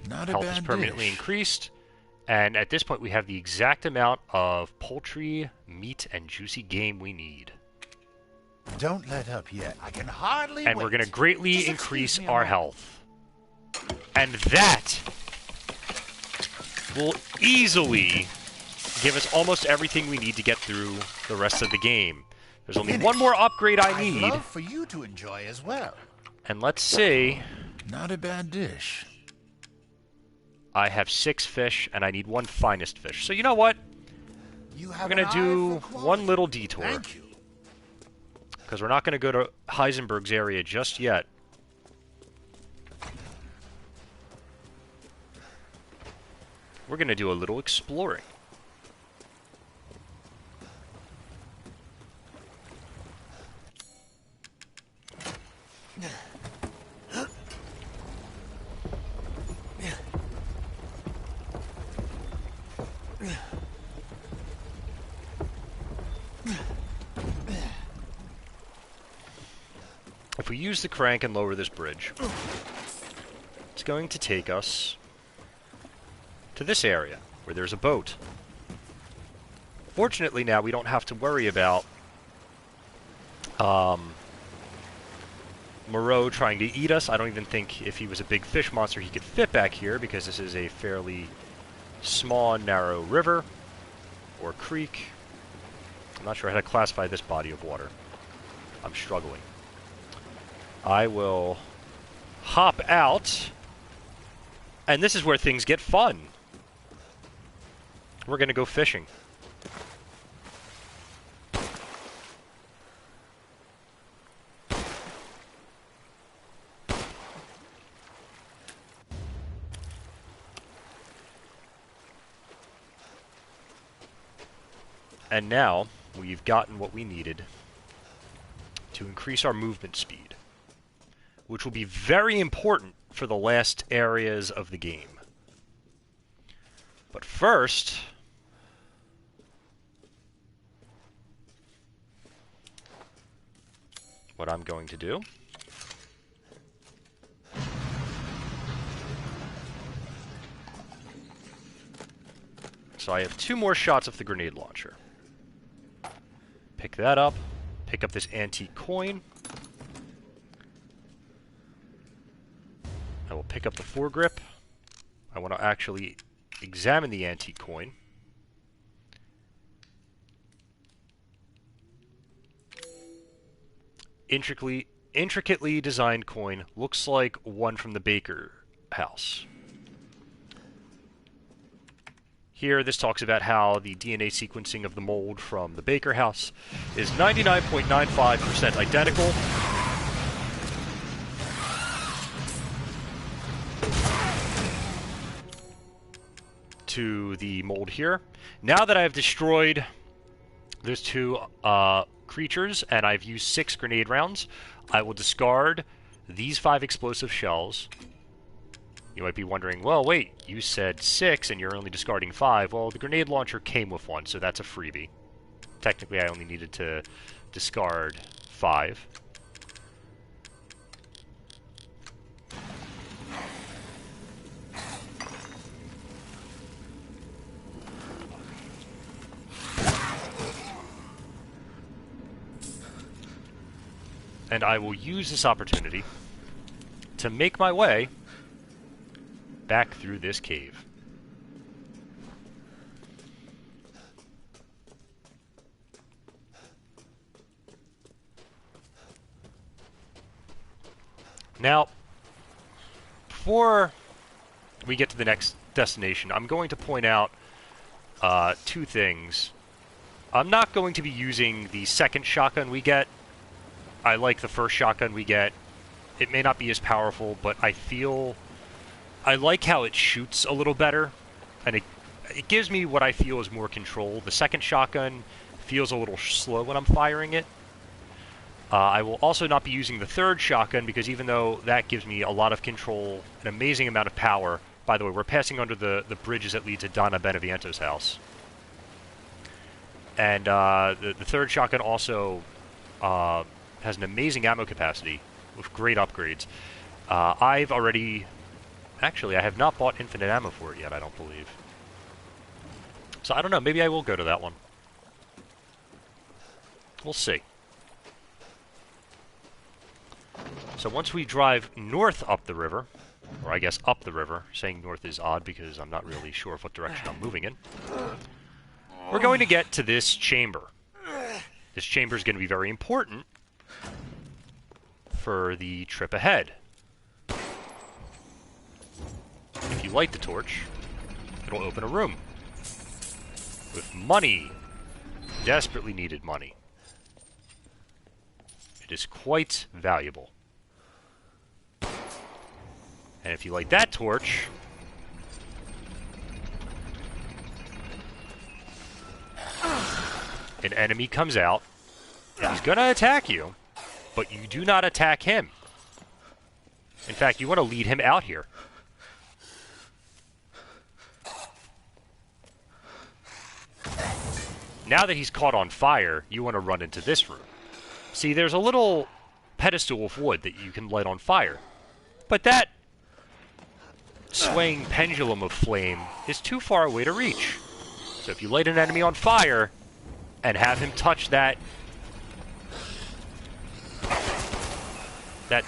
Not a Health bad is permanently dish. increased. And at this point, we have the exact amount of poultry, meat, and juicy game we need. Don't let up yet. I can hardly And wait. we're going to greatly Just increase excuse me a our moment. health. And that will easily give us almost everything we need to get through the rest of the game. There's only one more upgrade I need. I'd love for you to enjoy as well. And let's see. Not a bad dish. I have 6 fish, and I need 1 finest fish. So you know what? You have We're going to do one little detour. Thank you. Because we're not going to go to Heisenberg's area just yet. We're going to do a little exploring. If we use the crank and lower this bridge, it's going to take us to this area, where there's a boat. Fortunately now we don't have to worry about Moreau trying to eat us. I don't even think if he was a big fish monster he could fit back here, because this is a fairly small and narrow river, or creek. I'm not sure how to classify this body of water. I'm struggling. I will hop out, and this is where things get fun. We're going to go fishing. And now, we've gotten what we needed to increase our movement speed, which will be very important for the last areas of the game. But first, what I'm going to do so I have 2 more shots of the grenade launcher. Pick that up, pick up this antique coin. I will pick up the foregrip. I want to actually examine the antique coin. Intricately designed coin. Looks like one from the Baker house. Here, this talks about how the DNA sequencing of the mold from the Baker house is 99.95% identical. To the mold here. Now that I've destroyed those 2 creatures and I've used 6 grenade rounds, I will discard these 5 explosive shells. You might be wondering, well, wait, you said 6 and you're only discarding 5. Well, the grenade launcher came with 1, so that's a freebie. Technically, I only needed to discard 5. And I will use this opportunity to make my way back through this cave. Now, before we get to the next destination, I'm going to point out 2 things. I'm not going to be using the second shotgun we get. I like the first shotgun we get. It may not be as powerful, but I like how it shoots a little better, and it gives me what I feel is more control. The second shotgun feels a little slow when I'm firing it. I will also not be using the third shotgun, because even though that gives me a lot of control, an amazing amount of power. By the way, we're passing under the bridges that lead to Donna Beneviento's house. And the third shotgun also has an amazing ammo capacity with great upgrades. I've already... Actually, I have not bought infinite ammo for it yet, I don't believe. So I don't know, maybe I will go to that one. We'll see. So once we drive north up the river, or I guess up the river, saying north is odd because I'm not really sure of what direction I'm moving in. we're going to get to this chamber. This chamber is going to be very important for the trip ahead. If you light the torch, it'll open a room with money. Desperately needed money. It is quite valuable. And if you light that torch, an enemy comes out. He's going to attack you, but you do not attack him. In fact, you want to lead him out here. Now that he's caught on fire, you want to run into this room. See, there's a little pedestal of wood that you can light on fire. But that swaying pendulum of flame is too far away to reach. So if you light an enemy on fire and have him touch that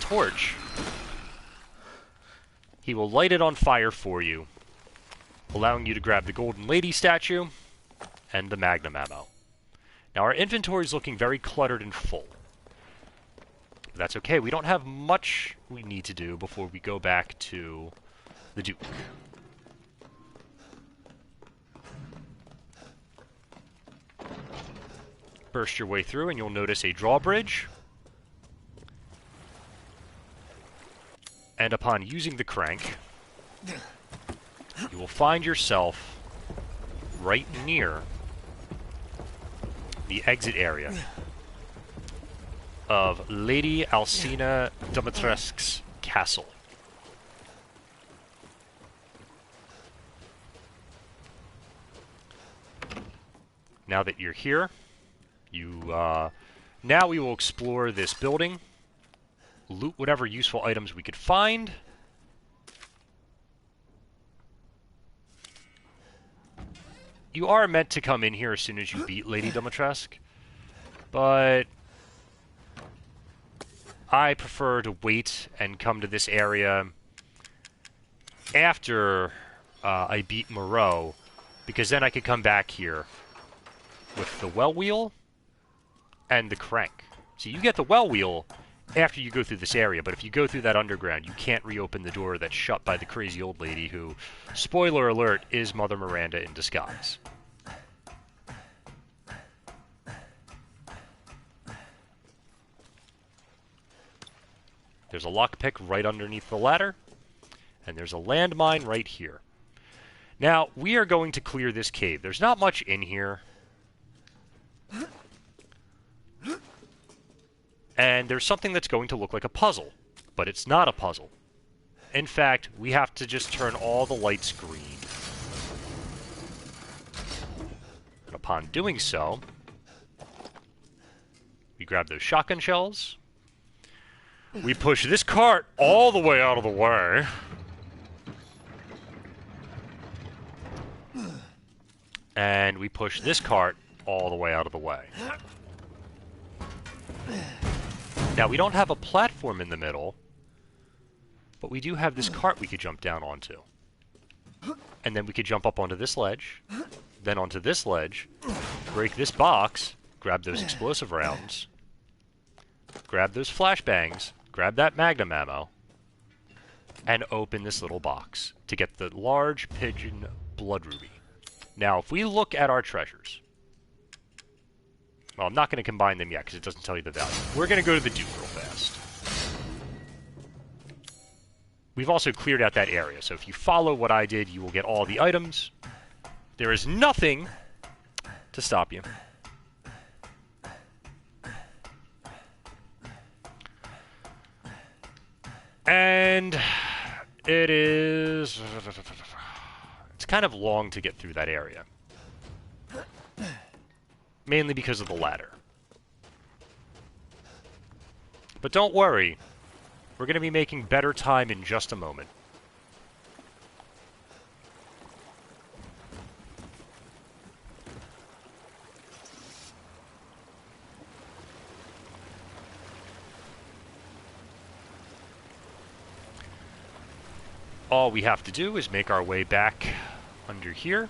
torch, he will light it on fire for you, allowing you to grab the Golden Lady statue and the Magnum ammo. Now our inventory is looking very cluttered and full. But that's okay, we don't have much we need to do before we go back to the Duke. Burst your way through and you'll notice a drawbridge. And upon using the crank, you will find yourself right near the exit area of Lady Alcina Dimitrescu's castle. Now that you're here, now we will explore this building, loot whatever useful items we could find. You are meant to come in here as soon as you beat Lady Dimitrescu, but I prefer to wait and come to this area after I beat Moreau, because then I could come back here with the well wheel and the crank. So you get the well wheel after you go through this area, but if you go through that underground, you can't reopen the door that's shut by the crazy old lady who, spoiler alert, is Mother Miranda in disguise. There's a lockpick right underneath the ladder, and there's a landmine right here. Now, we are going to clear this cave. There's not much in here. And there's something that's going to look like a puzzle, but it's not a puzzle. In fact, we have to just turn all the lights green. And upon doing so, we grab those shotgun shells. We push this cart all the way out of the way. And we push this cart all the way out of the way. Now, we don't have a platform in the middle, but we do have this cart we could jump down onto. And then we could jump up onto this ledge, then onto this ledge, break this box, grab those explosive rounds, grab those flashbangs, grab that magnum ammo, and open this little box to get the large pigeon blood ruby. Now, if we look at our treasures, well, I'm not going to combine them yet because it doesn't tell you the value. We're going to go to the Duke real fast. We've also cleared out that area, so if you follow what I did, you will get all the items. There is nothing to stop you. And it is... It's kind of long to get through that area. Mainly because of the ladder. But don't worry. We're going to be making better time in just a moment. All we have to do is make our way back under here.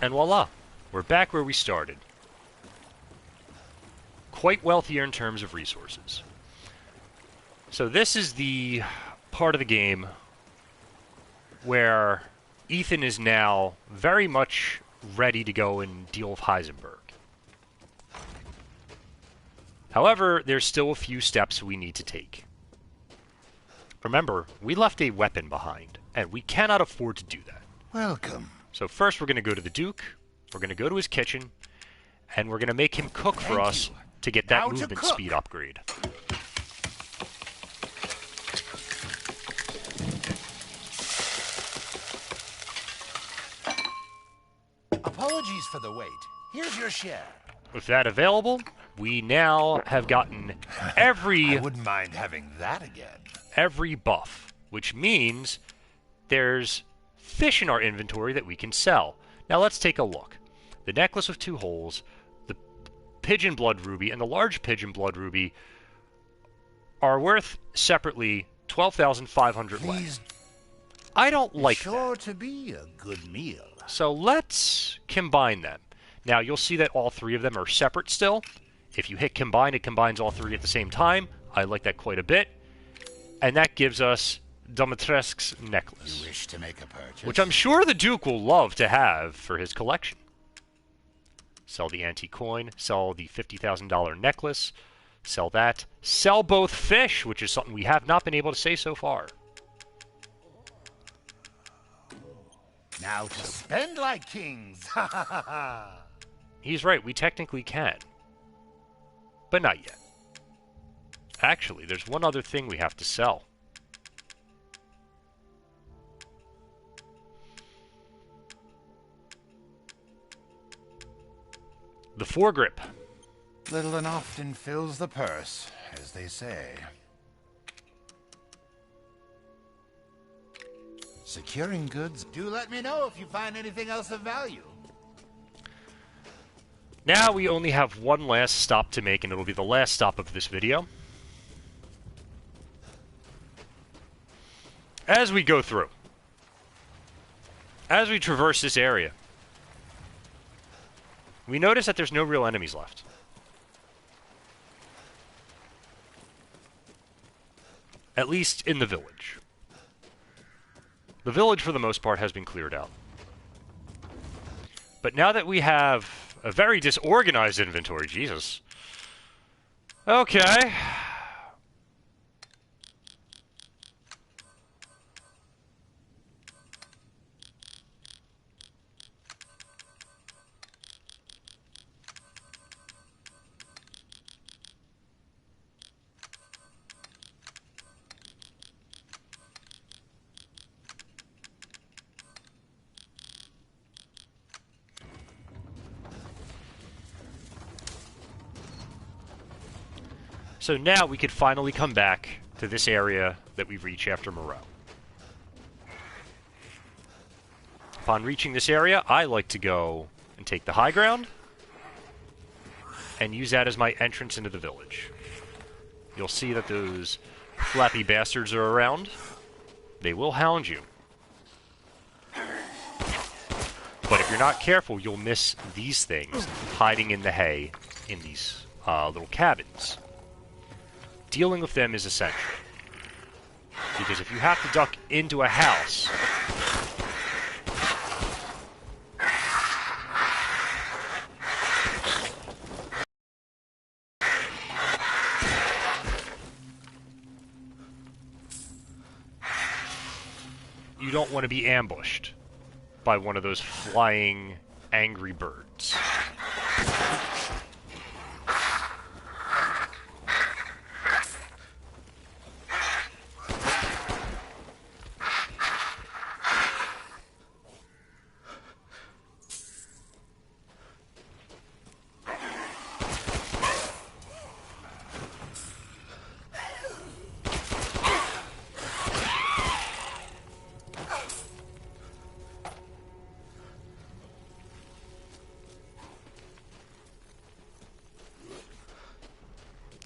And voila, we're back where we started. Quite wealthier in terms of resources. So this is the part of the game where Ethan is now very much ready to go and deal with Heisenberg. However, there's still a few steps we need to take. Remember, we left a weapon behind, and we cannot afford to do that. Welcome. So first we're going to go to the Duke, we're going to go to his kitchen, and we're going to make him cook for us to get that movement speed upgrade. Apologies for the wait. Here's your share. With that available, we now have gotten I wouldn't mind having that again. every buff, which means there's fish in our inventory that we can sell. Now let's take a look. The necklace with 2 holes, the pigeon blood ruby, and the large pigeon blood ruby are worth separately 12,500 yen. I don't like that. Sure to be a good meal. So let's combine them. Now you'll see that all 3 of them are separate still. If you hit combine, it combines all 3 at the same time. I like that quite a bit. And that gives us Dimitrescu's necklace. You wish to make a purchase? Which I'm sure the Duke will love to have for his collection. Sell the antique coin, sell the $50,000 necklace, sell that. Sell both fish, which is something we have not been able to say so far. Now to spend like kings. Ha ha ha ha. He's right, we technically can. But not yet. Actually, there's one other thing we have to sell. The foregrip. Little and often fills the purse, as they say. Securing goods. Do let me know if you find anything else of value. Now we only have one last stop to make, and it'll be the last stop of this video. As we go through, as we traverse this area, we notice that there's no real enemies left. At least in the village. The village, for the most part, has been cleared out. But now that we have a very disorganized inventory, Jesus. Okay. So now we could finally come back to this area that we reach after Moreau. Upon reaching this area, I like to go and take the high ground and use that as my entrance into the village. You'll see that those flappy bastards are around. They will hound you. But if you're not careful, you'll miss these things hiding in the hay in these little cabins. Dealing with them is essential. Because if you have to duck into a house, you don't want to be ambushed by one of those flying angry birds.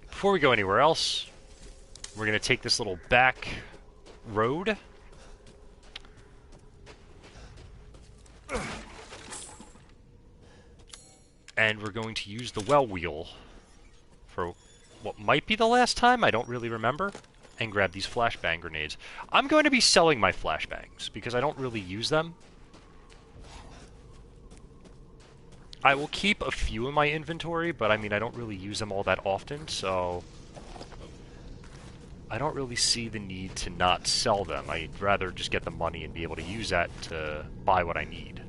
Before we go anywhere else, we're going to take this little back road. And we're going to use the well wheel for what might be the last time, I don't really remember, and grab these flashbang grenades. I'm going to be selling my flashbangs, because I don't really use them. I will keep a few in my inventory, but I mean, I don't really use them all that often, so I don't really see the need to not sell them. I'd rather just get the money and be able to use that to buy what I need.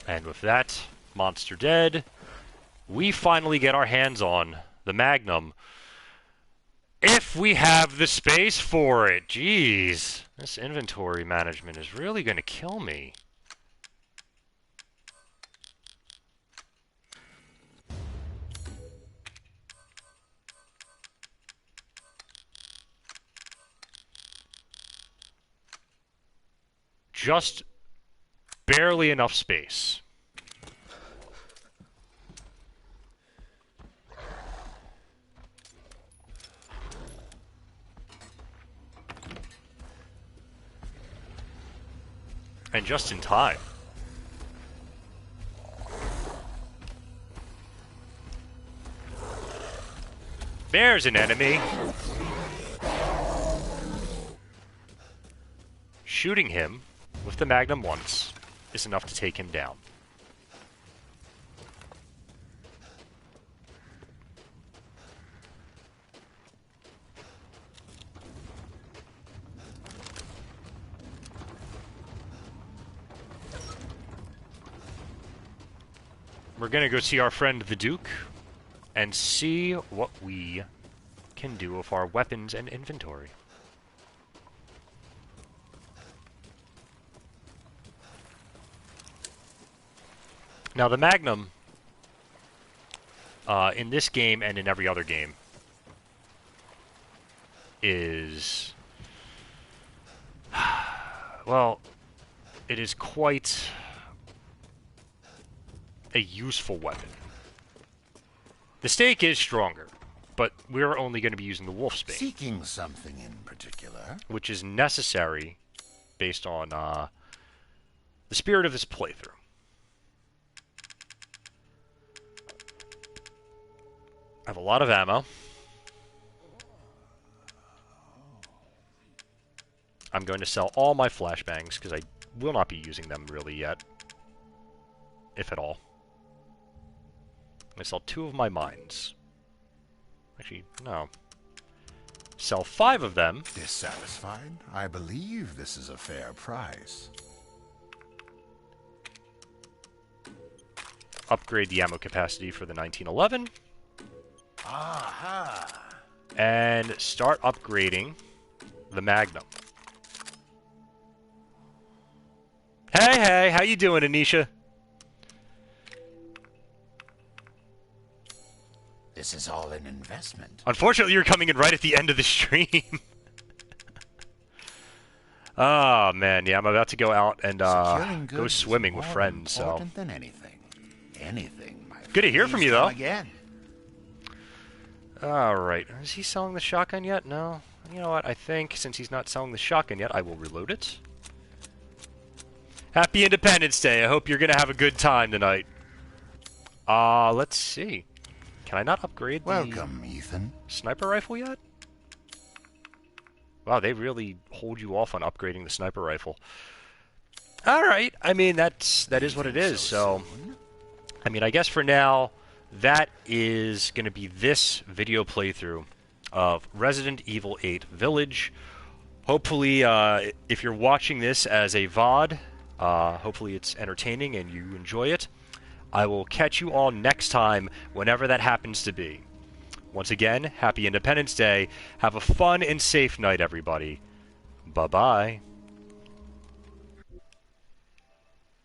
And with that monster dead, we finally get our hands on the Magnum. If we have the space for it. Jeez. This inventory management is really going to kill me. Just barely enough space. And just in time. There's an enemy. Shooting him with the Magnum once is enough to take him down. We're gonna go see our friend the Duke and see what we can do with our weapons and inventory. Now the Magnum, in this game and in every other game, is, well, it is quite a useful weapon. The stake is stronger, but we're only going to be using the wolf spade. Seeking something in particular? Which is necessary based on the spirit of this playthrough. I have a lot of ammo. I'm going to sell all my flashbangs because I will not be using them really yet, if at all. I'm going to sell 2 of my mines. Actually, no. Sell 5 of them. Dissatisfied? I believe this is a fair price. Upgrade the ammo capacity for the 1911. Aha! And start upgrading the Magnum. Hey, how you doing, Anisha? This is all an investment. Unfortunately, you're coming in right at the end of the stream. Oh, man, yeah, I'm about to go out and go swimming with friends, so... Important than anything. Anything, my Good to hear from you, though. Again. Alright, is he selling the shotgun yet? No. You know what, I think since he's not selling the shotgun yet, I will reload it. Happy Independence Day. I hope you're gonna have a good time tonight. Let's see. Can I not upgrade the Welcome, Ethan. sniper rifle yet? Wow, they really hold you off on upgrading the sniper rifle. Alright, I mean, that is what it is, so... I mean, I guess for now, that is going to be this video playthrough of Resident Evil 8 Village. Hopefully, if you're watching this as a VOD, hopefully it's entertaining and you enjoy it. I will catch you all next time, whenever that happens to be. Once again, happy Independence Day. Have a fun and safe night, everybody. Bye-bye.